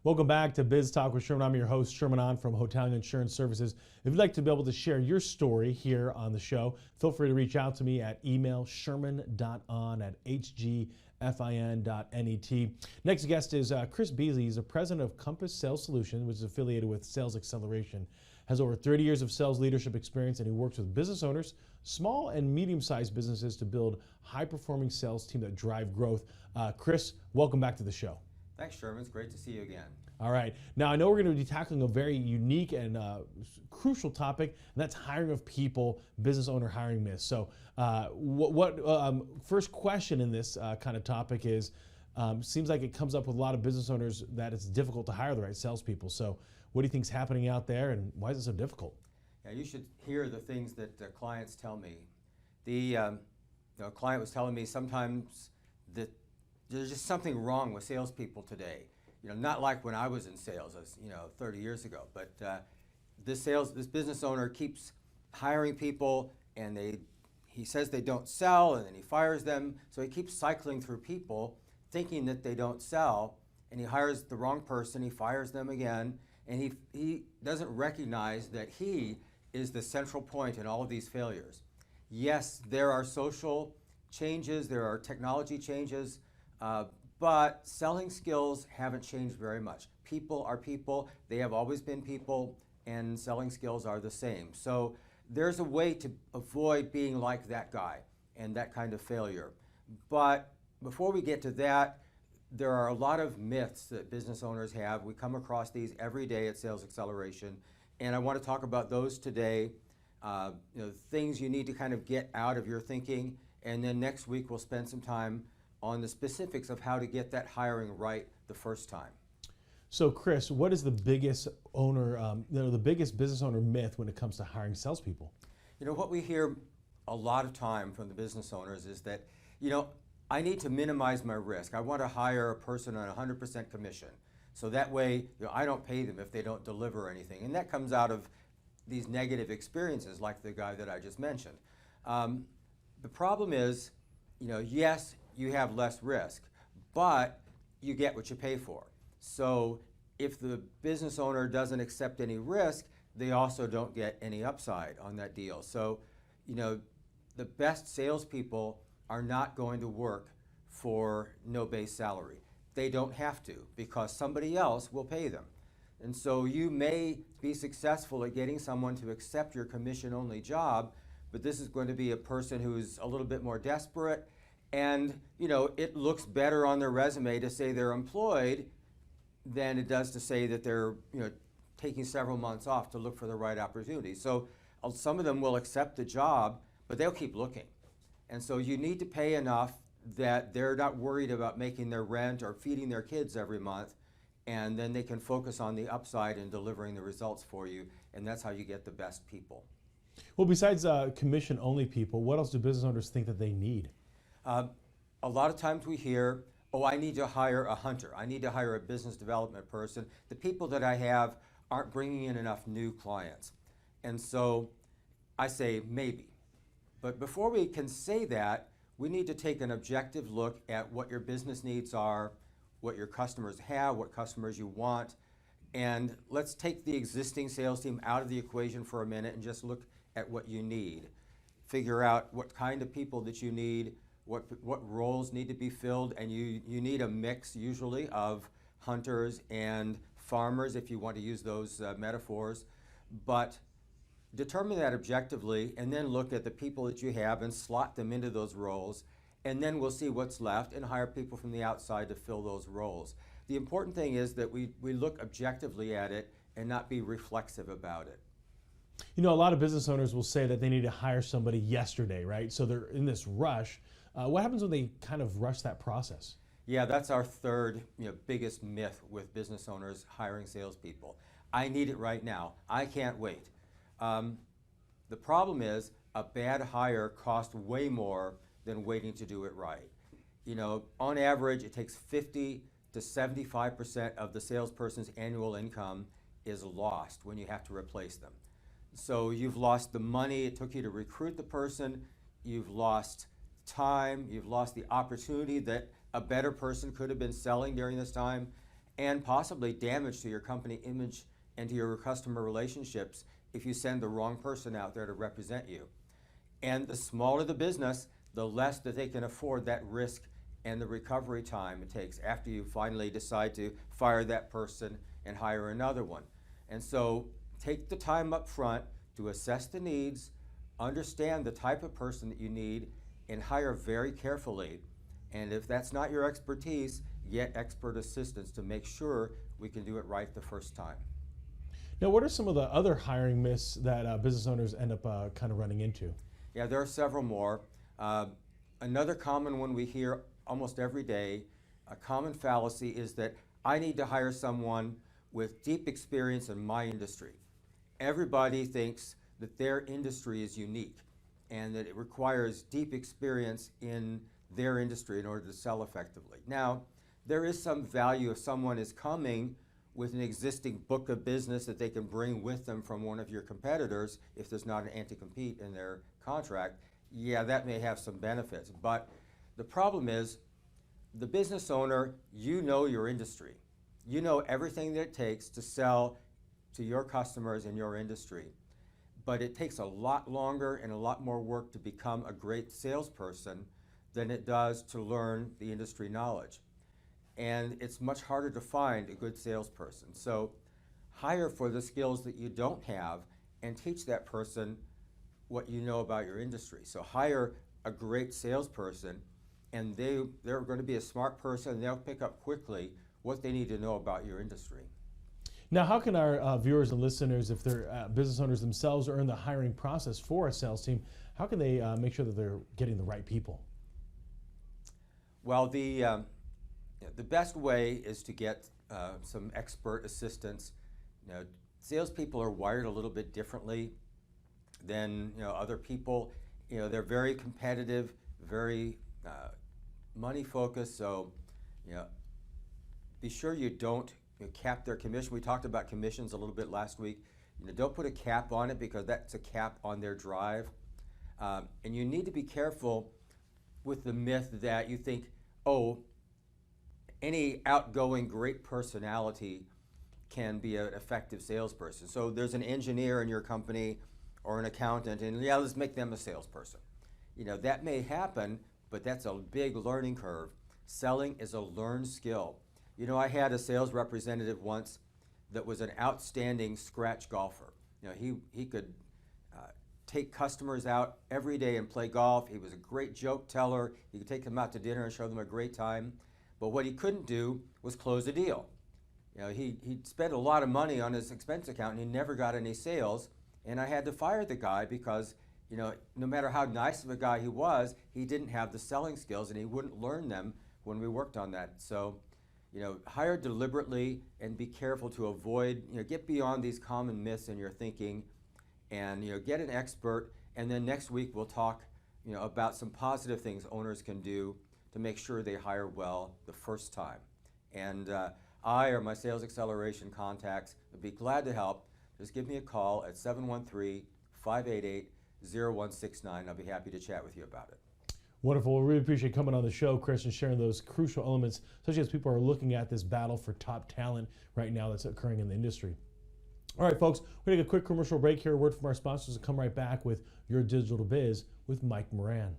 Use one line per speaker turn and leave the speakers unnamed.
Welcome back to Biz Talk with Sherman. I'm your host, Sherman On from Hotel and Insurance Services. If you'd like to be able to share your story here on the show, feel free to reach out to me at email sherman.on@hgfin.net. Next guest is Chris Beasley. He's the president of Compass Sales Solutions, which is affiliated with Sales Acceleration. Has over 30 years of sales leadership experience, and he works with business owners, small and medium-sized businesses to build high-performing sales team that drive growth. Chris, welcome back to the show.
Thanks, Sherman. It's great to see you again.
All right. Now, I know we're going to be tackling a very unique and crucial topic, and that's hiring of people, business owner hiring myths. So first question in this kind of topic is, seems like it comes up with a lot of business owners that it's difficult to hire the right salespeople. So what do you think is happening out there, and why is it so difficult?
Yeah, you should hear the things that clients tell me. The client was telling me sometimes that there's just something wrong with salespeople today. Not like when I was in sales, as 30 years ago. But this business owner keeps hiring people, and he says they don't sell, and then he fires them. So he keeps cycling through people, thinking that they don't sell, and he hires the wrong person. He fires them again, and he doesn't recognize that he is the central point in all of these failures. Yes, there are social changes, there are technology changes. But selling skills haven't changed very much. People are people, they have always been people, and selling skills are the same. So there's a way to avoid being like that guy and that kind of failure. But before we get to that, there are a lot of myths that business owners have. We come across these every day at Sales Acceleration, and I want to talk about those today. Things you need to kind of get out of your thinking, and then next week we'll spend some time on the specifics of how to get that hiring right the first time.
So, Chris, what is the biggest the biggest business owner myth when it comes to hiring salespeople?
What we hear a lot of time from the business owners is that, I need to minimize my risk. I want to hire a person on 100% commission. So that way, I don't pay them if they don't deliver anything. And that comes out of these negative experiences like the guy that I just mentioned. The problem is, yes, you have less risk, but you get what you pay for. So if the business owner doesn't accept any risk, they also don't get any upside on that deal. So, the best salespeople are not going to work for no base salary. They don't have to, because somebody else will pay them. And so you may be successful at getting someone to accept your commission-only job, but this is going to be a person who's a little bit more desperate. And it looks better on their resume to say they're employed than it does to say that they're taking several months off to look for the right opportunity. So some of them will accept the job, but they'll keep looking. And so you need to pay enough that they're not worried about making their rent or feeding their kids every month, and then they can focus on the upside and delivering the results for you, and that's how you get the best people.
Well, besides commission-only people, what else do business owners think that they need?
A lot of times we hear, oh, I need to hire a hunter. I need to hire a business development person. The people that I have aren't bringing in enough new clients. And so I say maybe. But before we can say that, we need to take an objective look at what your business needs are, what your customers have, what customers you want. And let's take the existing sales team out of the equation for a minute and just look at what you need. Figure out what kind of people that you need, what roles need to be filled, and you need a mix usually of hunters and farmers, if you want to use those metaphors. But determine that objectively, and then look at the people that you have and slot them into those roles, and then we'll see what's left and hire people from the outside to fill those roles. The important thing is that we look objectively at it and not be reflexive about it.
A lot of business owners will say that they need to hire somebody yesterday, right? So they're in this rush. What happens when they kind of rush that process?
Yeah, that's our third biggest myth with business owners hiring salespeople. I need it right now. I can't wait. The problem is a bad hire costs way more than waiting to do it right. On average, it takes 50 to 75% of the salesperson's annual income is lost when you have to replace them. So you've lost the money it took you to recruit the person, you've lost time, you've lost the opportunity that a better person could have been selling during this time, and possibly damage to your company image and to your customer relationships if you send the wrong person out there to represent you. And the smaller the business, the less that they can afford that risk and the recovery time it takes after you finally decide to fire that person and hire another one. And so take the time up front to assess the needs, understand the type of person that you need, and hire very carefully. And if that's not your expertise, get expert assistance to make sure we can do it right the first time.
Now, what are some of the other hiring myths that business owners end up kind of running into?
Yeah, there are several more. Another common one we hear almost every day, a common fallacy, is that I need to hire someone with deep experience in my industry. Everybody thinks that their industry is unique and that it requires deep experience in their industry in order to sell effectively. Now, there is some value if someone is coming with an existing book of business that they can bring with them from one of your competitors if there's not an anti-compete in their contract. Yeah, that may have some benefits, but the problem is the business owner, you know your industry. You know everything that it takes to sell to your customers in your industry, but it takes a lot longer and a lot more work to become a great salesperson than it does to learn the industry knowledge. And it's much harder to find a good salesperson. So hire for the skills that you don't have and teach that person what you know about your industry. So hire a great salesperson, and they're going to be a smart person, and they'll pick up quickly what they need to know about your industry.
Now, how can our viewers and listeners, if they're business owners themselves or in the hiring process for a sales team, how can they make sure that they're getting the right people?
Well, the best way is to get some expert assistance. You know, salespeople are wired a little bit differently than other people. They're very competitive, very money focused. So, be sure you don't cap their commission. We talked about commissions a little bit last week. Don't put a cap on it because that's a cap on their drive. And you need to be careful with the myth that you think, oh, any outgoing great personality can be an effective salesperson. So there's an engineer in your company or an accountant, and yeah, let's make them a salesperson. That may happen, but that's a big learning curve. Selling is a learned skill. I had a sales representative once that was an outstanding scratch golfer. He could take customers out every day and play golf. He was a great joke teller. He could take them out to dinner and show them a great time. But what he couldn't do was close a deal. He spent a lot of money on his expense account and he never got any sales. And I had to fire the guy because, no matter how nice of a guy he was, he didn't have the selling skills and he wouldn't learn them when we worked on that. So, hire deliberately and be careful to avoid, get beyond these common myths in your thinking and, get an expert. And then next week we'll talk, about some positive things owners can do to make sure they hire well the first time. And I or my sales acceleration contacts would be glad to help. Just give me a call at 713-588-0169. I'll be happy to chat with you about it.
Wonderful. We really appreciate coming on the show, Chris, and sharing those crucial elements, especially as people are looking at this battle for top talent right now that's occurring in the industry. All right, folks, we're going to take a quick commercial break here. A word from our sponsors and come right back with Your Digital Biz with Mike Moran.